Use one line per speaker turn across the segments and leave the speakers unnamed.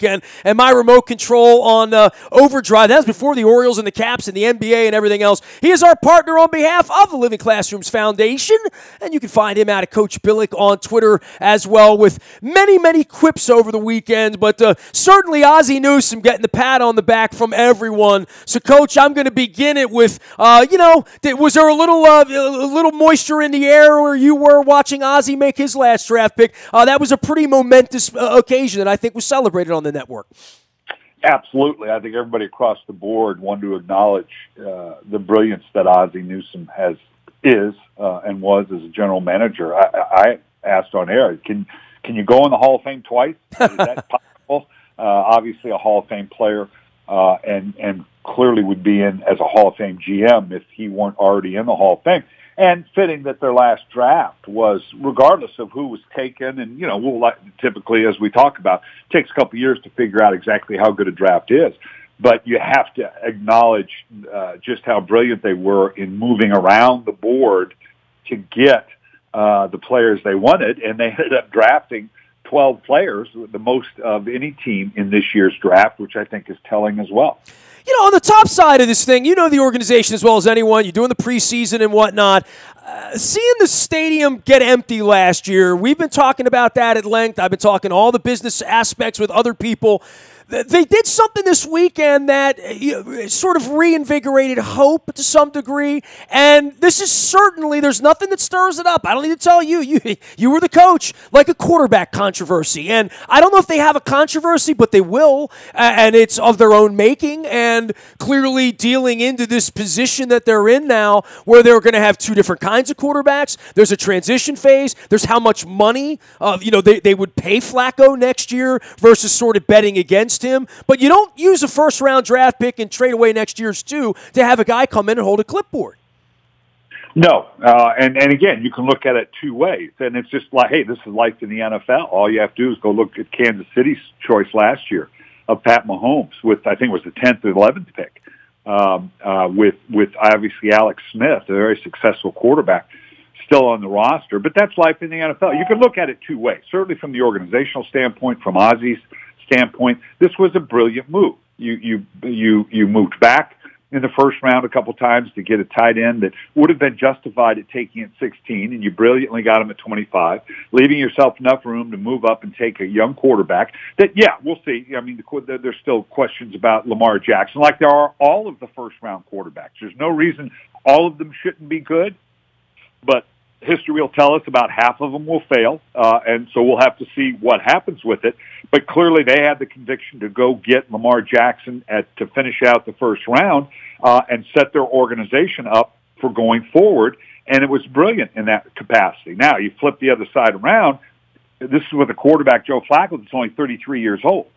and my remote control on overdrive. That was before the Orioles and the Caps and the NBA and everything else. He is our partner on behalf of the Living Classrooms Foundation, and you can find him at Coach Billick on Twitter as well, with many, many quips over the weekend. But certainly Ozzie Newsome getting the pat on the back from everyone. So, Coach, I'm going to begin it with, was there a little moisture in the air where you were watching Ozzie make his last draft pick? That was a pretty momentous occasion that I think was celebrated on the network.
Absolutely. I think everybody across the board wanted to acknowledge the brilliance that Ozzie Newsome is and was as a general manager. I asked on air, can you go in the Hall of Fame twice? Is that possible? Obviously a Hall of Fame player and clearly would be in as a Hall of Fame GM if he weren't already in the Hall of Fame. And fitting that their last draft was, regardless of who was taken, and, we'll typically, as we talk about, it takes a couple of years to figure out exactly how good a draft is. But you have to acknowledge just how brilliant they were in moving around the board to get the players they wanted, and they ended up drafting 12 players, the most of any team in this year's draft, which I think is telling as well.
On the top side of this thing, you know the organization as well as anyone. You're doing the preseason and whatnot. Seeing the stadium get empty last year, we've been talking about that at length. I've been talking all the business aspects with other people. They did something this weekend that sort of reinvigorated hope to some degree, and this is certainly, there's nothing that stirs it up. I don't need to tell you. You were the coach, like a quarterback controversy, and I don't know if they have a controversy, but they will, and it's of their own making, and clearly dealing into this position that they're in now, where they're going to have two different kinds of quarterbacks. There's a transition phase. There's how much money they would pay Flacco next year versus sort of betting against him. But you don't use a first-round draft pick and trade away next year's two to have a guy come in and hold a clipboard.
No, and again, you can look at it two ways, and it's just like, hey, this is life in the NFL. All you have to do is go look at Kansas City's choice last year of Pat Mahomes with, I think it was the 10th or 11th pick, with obviously Alex Smith, a very successful quarterback, still on the roster. But that's life in the NFL. You can look at it two ways, certainly from the organizational standpoint, from Ozzie's standpoint. This was a brilliant move. You moved back in the first round a couple times to get a tight end that would have been justified at taking at 16, and you brilliantly got him at 25, leaving yourself enough room to move up and take a young quarterback that, yeah, we'll see. I mean, there's still questions about Lamar Jackson, like there are all of the first-round quarterbacks. There's no reason all of them shouldn't be good, but history will tell us about half of them will fail, and so we'll have to see what happens with it. But clearly they had the conviction to go get Lamar Jackson to finish out the first round and set their organization up for going forward, and it was brilliant in that capacity. Now, you flip the other side around, this is with a quarterback, Joe Flacco, that's only 33 years old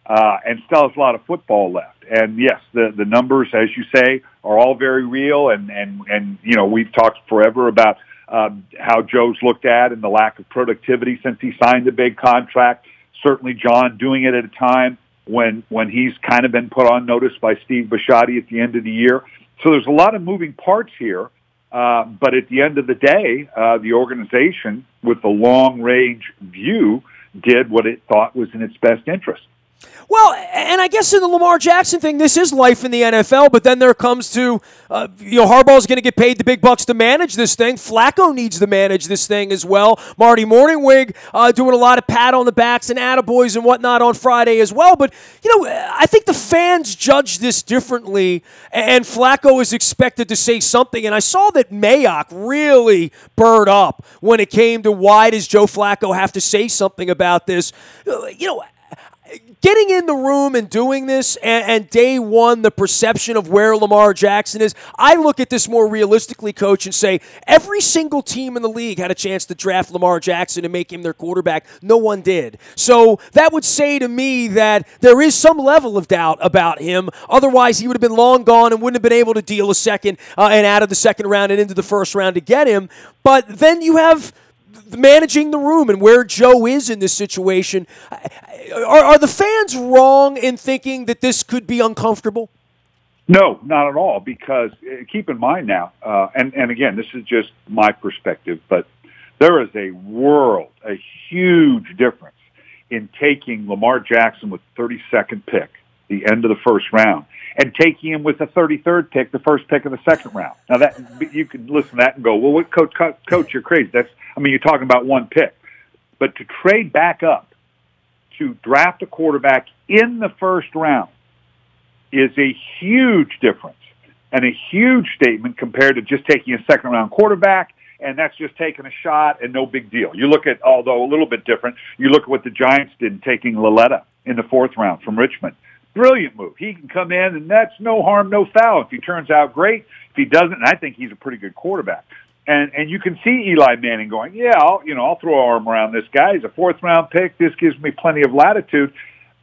and still has a lot of football left. And, yes, the numbers, as you say, are all very real, and we've talked forever about how Joe's looked at and the lack of productivity since he signed the big contract. Certainly John doing it at a time when he's kind of been put on notice by Steve Bisciotti at the end of the year. So there's a lot of moving parts here. But at the end of the day, the organization with the long-range view did what it thought was in its best interest.
Well, and I guess in the Lamar Jackson thing, this is life in the NFL, but then there comes to, Harbaugh's going to get paid the big bucks to manage this thing. Flacco needs to manage this thing as well. Marty Morningwig doing a lot of pat on the backs and attaboys and whatnot on Friday as well. But, I think the fans judge this differently, and Flacco is expected to say something. And I saw that Mayock really burred up when it came to why does Joe Flacco have to say something about this. Getting in the room and doing this, and day one, the perception of where Lamar Jackson is, I look at this more realistically, Coach, and say every single team in the league had a chance to draft Lamar Jackson and make him their quarterback. No one did. So that would say to me that there is some level of doubt about him. Otherwise, he would have been long gone and wouldn't have been able to deal a second and out of the second round and into the first round to get him. But then you have managing the room and where Joe is in this situation. Are the fans wrong in thinking that this could be uncomfortable?
No, not at all, because keep in mind now, and again, this is just my perspective, but there is a huge difference in taking Lamar Jackson with 32nd pick, the end of the first round, and taking him with the 33rd pick, the first pick of the second round. Now that you could listen to that and go, well, what coach, you're crazy. You're talking about one pick. But to trade back up to draft a quarterback in the first round is a huge difference and a huge statement compared to just taking a second round quarterback, and that's just taking a shot and no big deal. You look at, although a little bit different, you look at what the Giants did in taking Laletta in the fourth round from Richmond. Brilliant move. He can come in, and that's no harm, no foul. If he turns out great, if he doesn't, and I think he's a pretty good quarterback. And you can see Eli Manning going, yeah, I'll throw an arm around this guy. He's a fourth-round pick. This gives me plenty of latitude.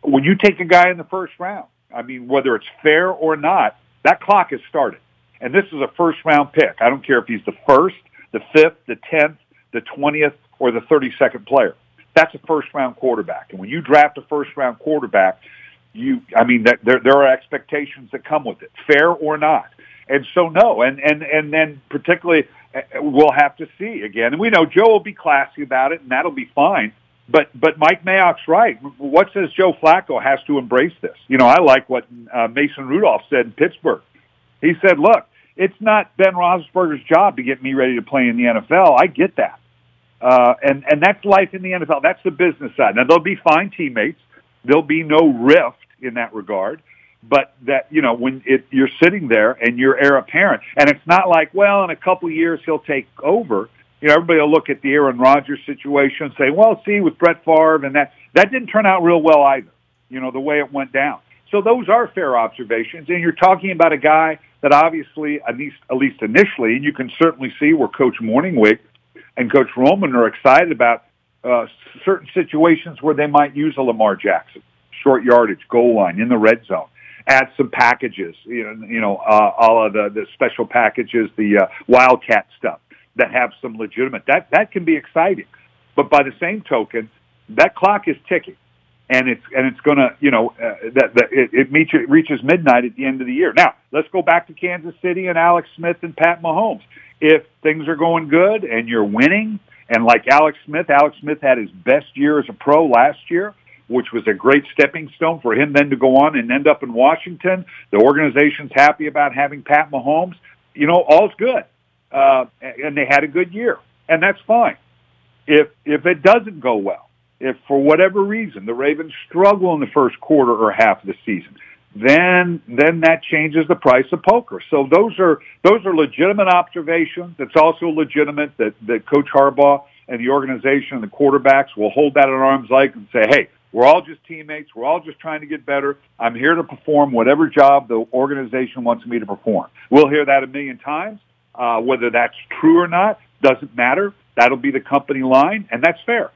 When you take a guy in the first round, whether it's fair or not, that clock has started. And this is a first-round pick. I don't care if he's the first, the 5th, the 10th, the 20th, or the 32nd player. That's a first-round quarterback. And when you draft a first-round quarterback, there are expectations that come with it, fair or not. And so, no. And then particularly, we'll have to see again. And we know Joe will be classy about it, and that'll be fine. But Mike Mayock's right. What says Joe Flacco has to embrace this? I like what Mason Rudolph said in Pittsburgh. He said, look, it's not Ben Roethlisberger's job to get me ready to play in the NFL. I get that. And that's life in the NFL. That's the business side. Now, they'll be fine teammates. There'll be no rift in that regard. But that, when you're sitting there and you're heir apparent, and it's not like, well, in a couple of years he'll take over. Everybody will look at the Aaron Rodgers situation and say, well, see, with Brett Favre, and that didn't turn out real well either, the way it went down. So those are fair observations, and you're talking about a guy that obviously, at least initially, and you can certainly see where Coach Morningwig and Coach Roman are excited about certain situations where they might use a Lamar Jackson, short yardage, goal line, in the red zone. Add some packages, all of the special packages, the Wildcat stuff that have some legitimate. That can be exciting, but by the same token, that clock is ticking, and it's going to it reaches midnight at the end of the year. Now let's go back to Kansas City and Alex Smith and Pat Mahomes. If things are going good and you're winning, and like Alex Smith had his best year as a pro last year, which was a great stepping stone for him then to go on and end up in Washington. The organization's happy about having Pat Mahomes. All's good. And they had a good year, and that's fine. If it doesn't go well, if for whatever reason the Ravens struggle in the first quarter or half of the season, then that changes the price of poker. So those are legitimate observations. It's also legitimate that Coach Harbaugh and the organization and the quarterbacks will hold that at arm's length and say, hey, we're all just teammates. We're all just trying to get better. I'm here to perform whatever job the organization wants me to perform. We'll hear that a million times. Whether that's true or not doesn't matter. That'll be the company line, and that's fair.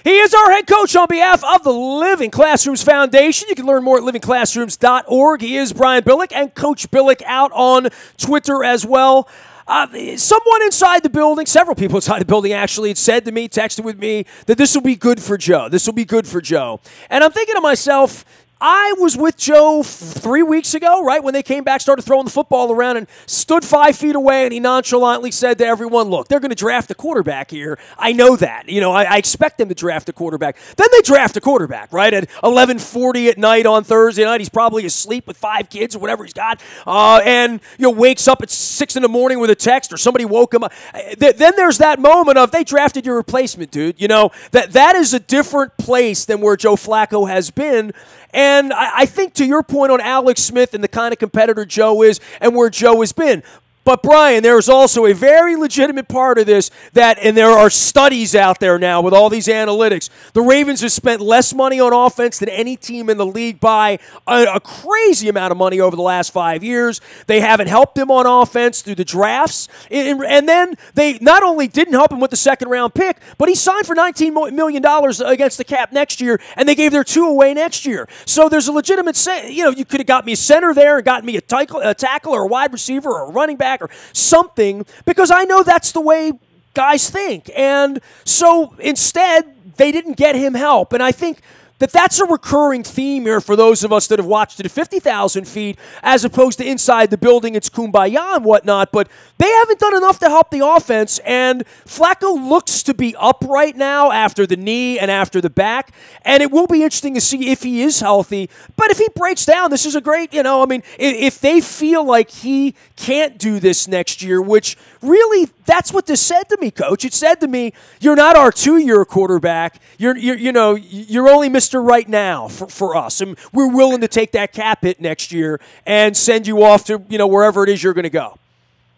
He is our head coach on behalf of the Living Classrooms Foundation. You can learn more at livingclassrooms.org. He is Brian Billick, and Coach Billick out on Twitter as well. Someone inside the building, several people inside the building actually, had said to me, texted with me, that this will be good for Joe. This will be good for Joe. And I'm thinking to myself, I was with Joe 3 weeks ago, right, when they came back, started throwing the football around, and stood 5 feet away, and he nonchalantly said to everyone, look, they're going to draft a quarterback here. I know that. I expect them to draft a quarterback. Then they draft a quarterback, right, at 11:40 at night on Thursday night. He's probably asleep with 5 kids or whatever he's got, and wakes up at 6 in the morning with a text or somebody woke him up. Then there's that moment of, they drafted your replacement, dude. That is a different place than where Joe Flacco has been. And I think, to your point on Alex Smith and the kind of competitor Joe is and where Joe has been. But, Brian, there is also a very legitimate part of this and there are studies out there now with all these analytics. The Ravens have spent less money on offense than any team in the league by a crazy amount of money over the last 5 years. They haven't helped him on offense through the drafts. And then they not only didn't help him with the second-round pick, but he signed for $19 million against the cap next year, and they gave their 2 away next year. So there's a legitimate you could have got me a center there and gotten me a tackle or a wide receiver or a running back or something, because I know that's the way guys think. And so instead, they didn't get him help. And I think that's a recurring theme here for those of us that have watched it at 50,000 feet as opposed to inside the building. It's kumbaya and whatnot, but they haven't done enough to help the offense, and Flacco looks to be up right now after the knee and after the back, and it will be interesting to see if he is healthy. But if he breaks down, this is a great, if they feel like he can't do this next year, which really, that's what this said to me, Coach. It said to me, you're not our 2-year quarterback. You're only Mr. Right Now for us, and we're willing to take that cap hit next year and send you off to wherever it is you're going to go.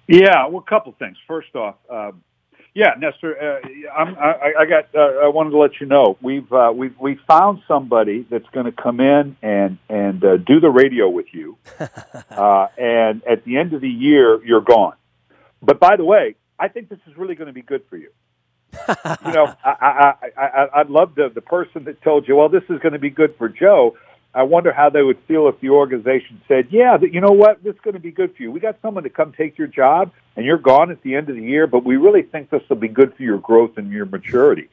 Yeah, well, a couple things. First off, Nestor, I wanted to let you know we found somebody that's going to come in and do the radio with you, and at the end of the year, you're gone. But by the way, I think this is really going to be good for you. I'd love the person that told you, well, this is going to be good for Joe. I wonder how they would feel if the organization said, yeah, you know what, this is going to be good for you. We got someone to come take your job, and you're gone at the end of the year, but we really think this will be good for your growth and your maturity.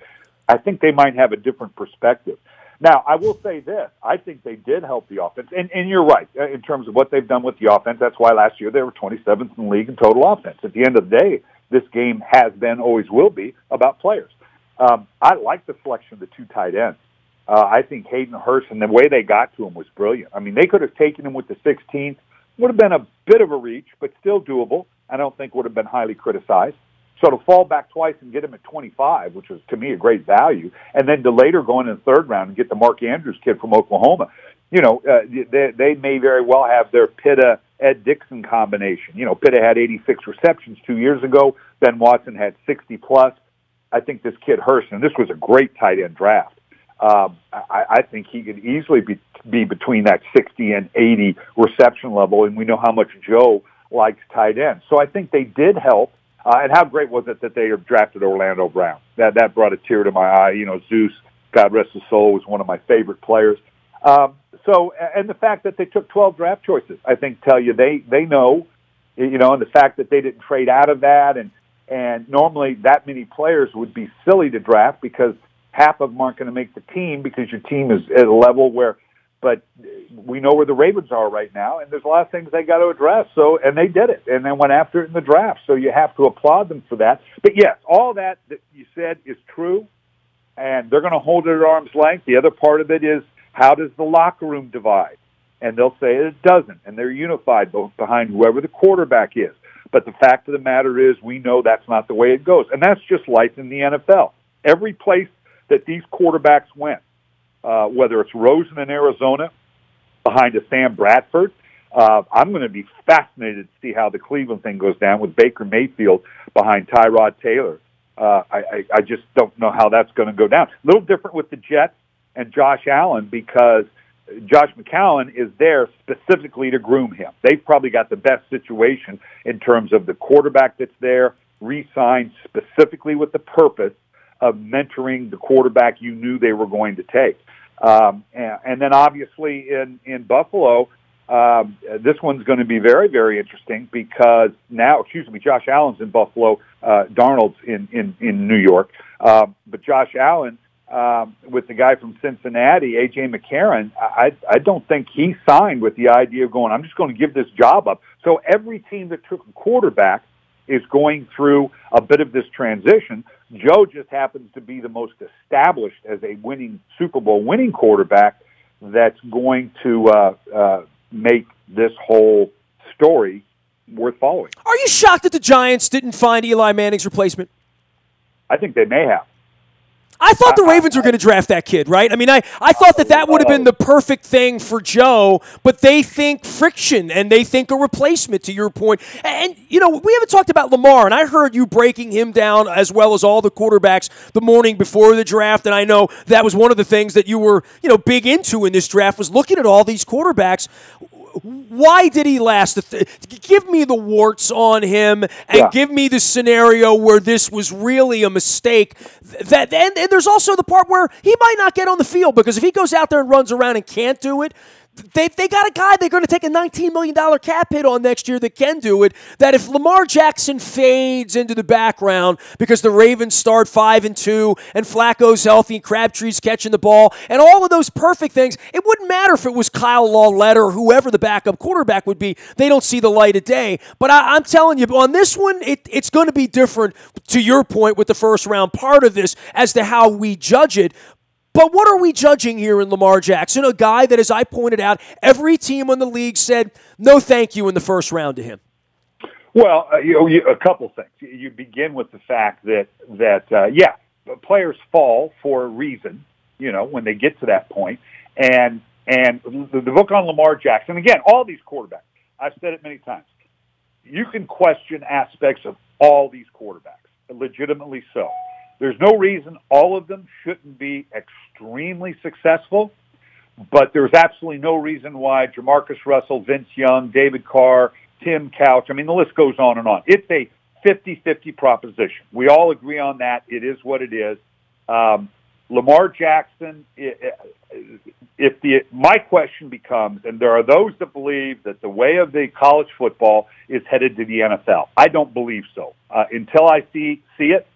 I think they might have a different perspective. Now, I will say this. I think they did help the offense, and you're right, in terms of what they've done with the offense. That's why last year they were 27th in the league in total offense. At the end of the day, this game has been, always will be, about players. I like the selection of the 2 tight ends. I think Hayden Hurst and the way they got to him was brilliant. I mean, they could have taken him with the 16th. Would have been a bit of a reach, but still doable. I don't think would have been highly criticized. So to fall back twice and get him at 25, which was, to me, a great value, and then to later go in the 3rd round and get the Mark Andrews kid from Oklahoma, they may very well have their Pitta-Ed Dixon combination. Pitta had 86 receptions 2 years ago. Ben Watson had 60-plus. I think this kid Hurst, and this was a great tight end draft, I think he could easily be between that 60 and 80 reception level, and we know how much Joe likes tight ends. So I think they did help. And how great was it that they drafted Orlando Brown? That brought a tear to my eye. Zeus, God rest his soul, was one of my favorite players. And the fact that they took 12 draft choices, I think, tell you they know, and the fact that they didn't trade out of that, and normally that many players would be silly to draft because half of them aren't going to make the team because your team is at a level where, but we know where the Ravens are right now, and there's a lot of things they got to address. And they did it, and then went after it in the draft. So you have to applaud them for that. But yes, all that you said is true, and they're going to hold it at arm's length. The other part of it is, how does the locker room divide? And they'll say it doesn't, and they're unified behind whoever the quarterback is. But the fact of the matter is, we know that's not the way it goes, and that's just life in the NFL. Every place that these quarterbacks went, whether it's Rosen in Arizona behind a Sam Bradford, I'm going to be fascinated to see how the Cleveland thing goes down with Baker Mayfield behind Tyrod Taylor. I just don't know how that's going to go down. A little different with the Jets and Josh Allen because Josh McCown is there specifically to groom him. They've probably got the best situation in terms of the quarterback that's there, re-signed specifically with the purpose of mentoring the quarterback you knew they were going to take. And then obviously in Buffalo, this one's going to be very, very interesting because now, Josh Allen's in Buffalo, Darnold's in New York. But Josh Allen, with the guy from Cincinnati, A.J. McCarron, I don't think he signed with the idea of going, I'm just going to give this job up. So every team that took a quarterback is going through a bit of this transition. Joe just happens to be the most established as a Super Bowl winning quarterback that's going to make this whole story worth following.
Are you shocked that the Giants didn't find Eli Manning's replacement?
I think they may have.
I thought the Ravens were going to draft that kid, right? I mean, I thought that would have been the perfect thing for Joe, but they think friction, and they think a replacement, to your point. And, we haven't talked about Lamar, and I heard you breaking him down as well as all the quarterbacks the morning before the draft, and I know that was one of the things that you were, big into in this draft was looking at all these quarterbacks. Why did he last? Give me the warts on him and give me the scenario where this was really a mistake. And there's also the part where he might not get on the field because if he goes out there and runs around and can't do it, They got a guy they're going to take a $19 million cap hit on next year that can do it, that if Lamar Jackson fades into the background because the Ravens start 5-2 and Flacco's healthy and Crabtree's catching the ball and all of those perfect things, it wouldn't matter if it was Kyle Lauletta or whoever the backup quarterback would be. They don't see the light of day. But I'm telling you, on this one, it's going to be different, to your point, with the first-round part of this as to how we judge it. But what are we judging here in Lamar Jackson? A guy that, as I pointed out, every team in the league said no thank you in the first round to him.
Well, a couple things. You begin with the fact that players fall for a reason, when they get to that point. And the book on Lamar Jackson, again, all these quarterbacks, I've said it many times, you can question aspects of all these quarterbacks, legitimately so. There's no reason all of them shouldn't be extremely successful, but there's absolutely no reason why Jamarcus Russell, Vince Young, David Carr, Tim Couch, the list goes on and on. It's a 50-50 proposition. We all agree on that. It is what it is. Lamar Jackson, my question becomes, and there are those that believe that the way of the college football is headed to the NFL. I don't believe so. Until I see it,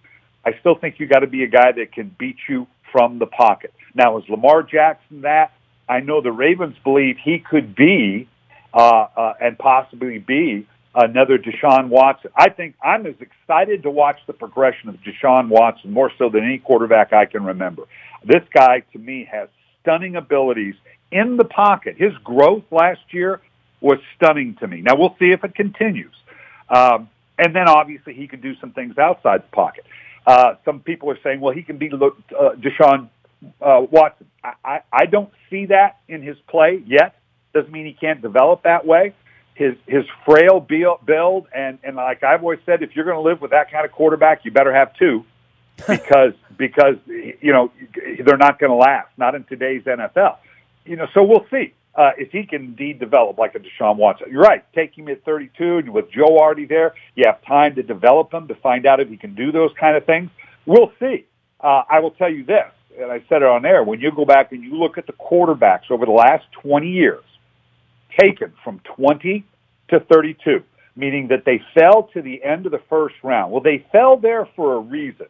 I still think you got to be a guy that can beat you from the pocket. Now, is Lamar Jackson that? I know the Ravens believe he could be and possibly be another Deshaun Watson. I think I'm as excited to watch the progression of Deshaun Watson more so than any quarterback I can remember. This guy, to me, has stunning abilities in the pocket. His growth last year was stunning to me. Now, we'll see if it continues. And then, obviously, he can do some things outside the pocket. Some people are saying, well, he can be Deshaun Watson. I don't see that in his play yet. Doesn't mean he can't develop that way. His frail build, and like I've always said, if you're going to live with that kind of quarterback, you better have two, because they're not going to last, not in today's NFL. So we'll see if he can indeed develop like a Deshaun Watson. You're right. Take him at 32, and with Joe already there, you have time to develop him to find out if he can do those kind of things. We'll see. I will tell you this, and I said it on air, when you go back and you look at the quarterbacks over the last 20 years, taken from 20 to 32, meaning that they fell to the end of the first round. Well, they fell there for a reason,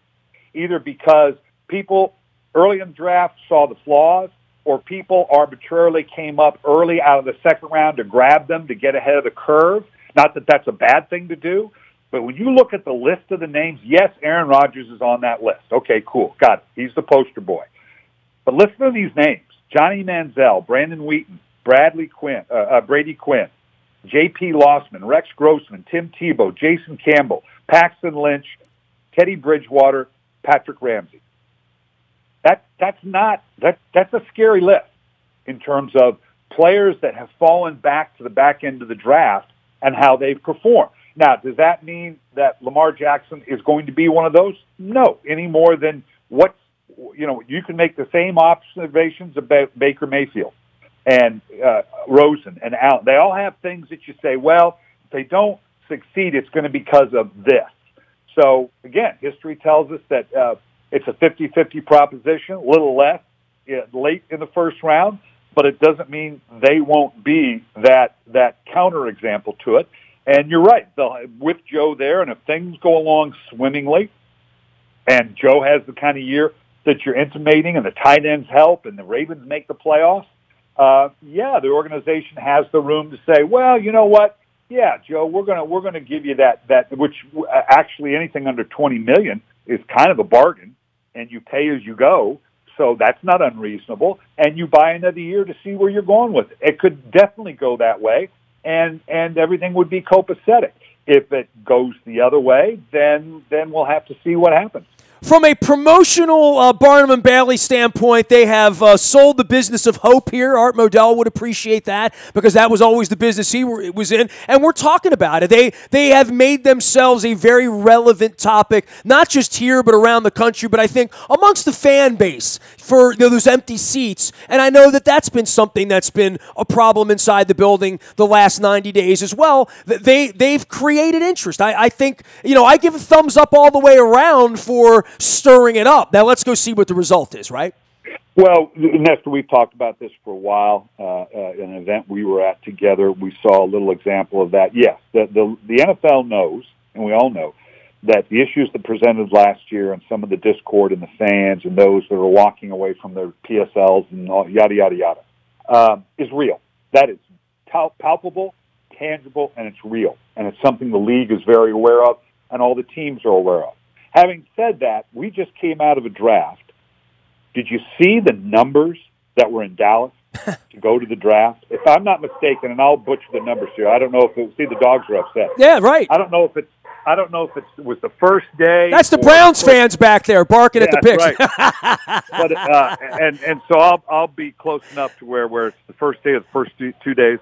either because people early in the draft saw the flaws, or people arbitrarily came up early out of the second round to grab them to get ahead of the curve. Not that that's a bad thing to do, but when you look at the list of the names, yes, Aaron Rodgers is on that list. Okay, cool. Got it. He's the poster boy. But listen to these names: Johnny Manziel, Brandon Wheaton, Brady Quinn, J.P. Lossman, Rex Grossman, Tim Tebow, Jason Campbell, Paxton Lynch, Teddy Bridgewater, Patrick Ramsey. That's a scary list in terms of players that have fallen back to the back end of the draft and how they've performed. Now, does that mean that Lamar Jackson is going to be one of those? No, any more than you can make the same observations about Baker Mayfield and Rosen and Allen. They all have things that you say, well, if they don't succeed, it's going to be because of this. So, again, history tells us that it's a 50-50 proposition, a little less late in the first round, but it doesn't mean they won't be that counterexample to it. And you're right, with Joe there, and if things go along swimmingly, and Joe has the kind of year that you're intimating, and the tight ends help, and the Ravens make the playoffs, the organization has the room to say, well, you know what? Yeah, Joe, we're gonna give you that which actually anything under $20 million is kind of a bargain, and you pay as you go, so that's not unreasonable. And you buy another year to see where you're going with it. It could definitely go that way, and everything would be copacetic. If it goes the other way, then we'll have to see what happens.
From a promotional Barnum and Bailey standpoint, they have sold the business of hope here. Art Modell would appreciate that because that was always the business he was in, and we're talking about it. They have made themselves a very relevant topic, not just here but around the country, but I think amongst the fan base for those empty seats. And I know that that's been something that's been a problem inside the building the last 90 days as well. They've created interest. I think, I give a thumbs up all the way around for stirring it up. Now let's go see what the result is, right?
Well, Nestor, we've talked about this for a while. An event we were at together, we saw a little example of that. Yes, the NFL knows, and we all know, that the issues that presented last year and some of the discord in the fans and those that are walking away from their PSLs and all, yada, yada, yada, is real. That is palpable, tangible, and it's real. And it's something the league is very aware of and all the teams are aware of. Having said that, we just came out of a draft. Did you see the numbers that were in Dallas to go to the draft? If I'm not mistaken, and I'll butcher the numbers here, I don't know if the dogs are upset.
Yeah, right.
I don't know if it was the first day.
That's the Browns fans back there barking at the picks.
Right. But and so I'll be close enough to where it's the first day of the first 2 days.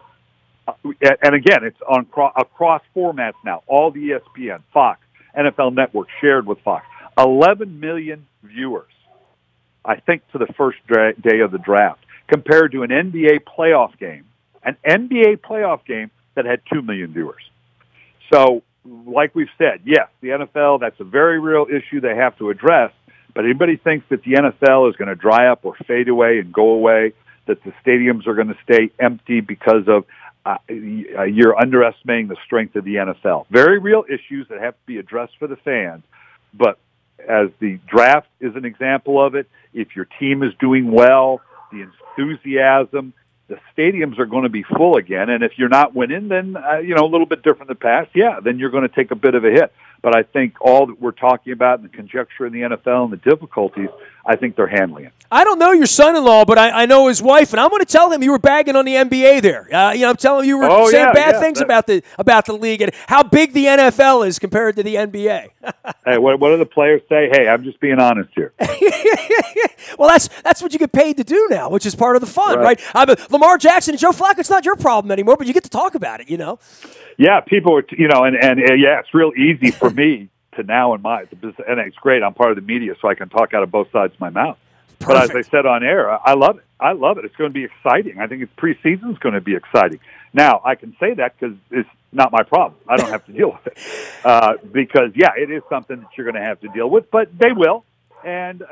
And again, it's on across formats now. All the ESPN, Fox, NFL Network shared with Fox. 11 million viewers, I think, to the first day of the draft, compared to an NBA playoff game that had 2 million viewers. So, like we've said, yes, the NFL, that's a very real issue they have to address, but anybody thinks that the NFL is going to dry up or fade away and go away, that the stadiums are going to stay empty because of you're underestimating the strength of the NFL. Very real issues that have to be addressed for the fans, but as the draft is an example of it, if your team is doing well, the enthusiasm, the stadiums are going to be full again. And if you're not winning, then, a little bit different than the past, then you're going to take a bit of a hit. But I think all that we're talking about and the conjecture in the NFL and the difficulties, I think they're handling it.
I don't know your son-in-law, but I know his wife, and I'm going to tell him you were bagging on the NBA there. I'm telling him you were saying bad things about the league and how big the NFL is compared to the NBA.
Hey, what do the players say? Hey, I'm just being honest here.
Well, that's what you get paid to do now, which is part of the fun, right? Lamar Jackson and Joe Flacco, it's not your problem anymore, but you get to talk about it,
Yeah, people are, it's real easy for me to now and it's great. I'm part of the media, so I can talk out of both sides of my mouth. Perfect. But as I said on air, I love it. I love it. It's going to be exciting. I think preseason's going to be exciting. Now, I can say that because it's not my problem. I don't have to deal with it. Because, it is something that you're going to have to deal with, but they will, and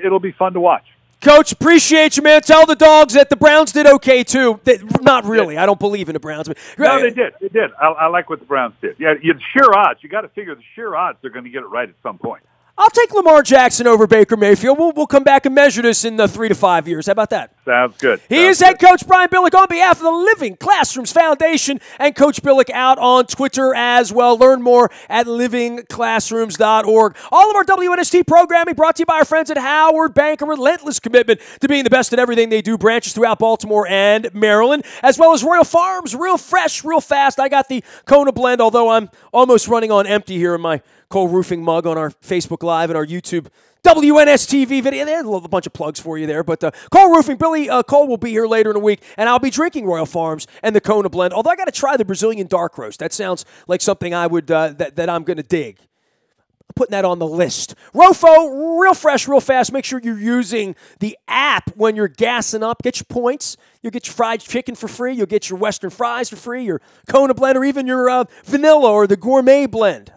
it'll be fun to watch.
Coach, appreciate you, man. Tell the dogs that the Browns did okay, too. Not really. I don't believe in the Browns.
No, they did. They did. I like what the Browns did. Yeah, the sheer odds. You got to figure the sheer odds they're going to get it right at some point.
I'll take Lamar Jackson over Baker Mayfield. We'll come back and measure this in 3 to 5 years. How about that?
Sounds good.
He is head coach Brian Billick on behalf of the Living Classrooms Foundation, and Coach Billick out on Twitter as well. Learn more at livingclassrooms.org. All of our WNST programming brought to you by our friends at Howard Bank, a relentless commitment to being the best at everything they do. Branches throughout Baltimore and Maryland, as well as Royal Farms, real fresh, real fast. I got the Kona blend, although I'm almost running on empty here in my Cole Roofing mug on our Facebook Live and our YouTube WNSTV video. There's a bunch of plugs for you there. But Cole Roofing, Cole will be here later in the week, and I'll be drinking Royal Farms and the Kona blend. Although I got to try the Brazilian dark roast. That sounds like something I would that I'm going to dig. I'm putting that on the list. Rofo, real fresh, real fast. Make sure you're using the app when you're gassing up. Get your points. You'll get your fried chicken for free. You'll get your Western fries for free, your Kona blend, or even your vanilla or the gourmet blend.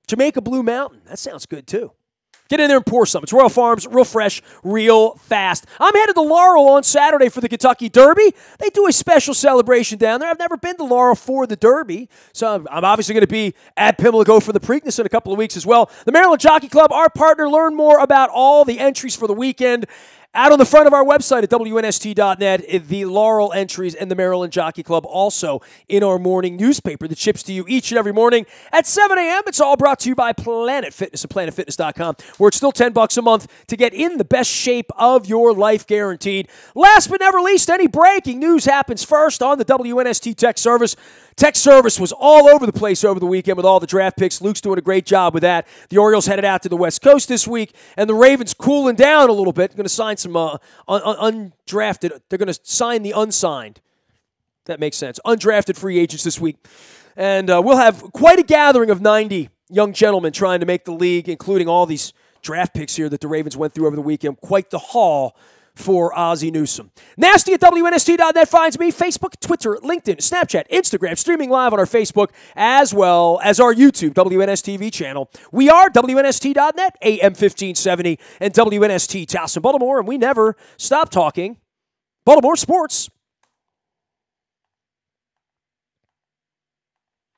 Jamaica Blue Mountain. That sounds good, too. Get in there and pour some. It's Royal Farms, real fresh, real fast. I'm headed to Laurel on Saturday for the Kentucky Derby. They do a special celebration down there. I've never been to Laurel for the Derby, so I'm obviously going to be at Pimlico for the Preakness in a couple of weeks as well. The Maryland Jockey Club, our partner. Learn more about all the entries for the weekend out on the front of our website at WNST.net, the Laurel entries and the Maryland Jockey Club also in our morning newspaper that ships to you each and every morning at 7 a.m. It's all brought to you by Planet Fitness at PlanetFitness.com, where it's still $10 a month to get in the best shape of your life, guaranteed. Last but never least, any breaking news happens first on the WNST Tech Service. Tech Service was all over the place over the weekend with all the draft picks. Luke's doing a great job with that. The Orioles headed out to the West Coast this week, and the Ravens cooling down a little bit. Going to sign some undrafted. They're going to sign the unsigned. That makes sense. Undrafted free agents this week. And we'll have quite a gathering of 90 young gentlemen trying to make the league, including all these draft picks here that the Ravens went through over the weekend. Quite the haul for Ozzie Newsome. Nasty at WNST.net finds me. Facebook, Twitter, LinkedIn, Snapchat, Instagram, streaming live on our Facebook, as well as our YouTube, WNSTV channel. We are WNST.net, AM 1570, and WNST Towson, Baltimore, and we never stop talking Baltimore sports.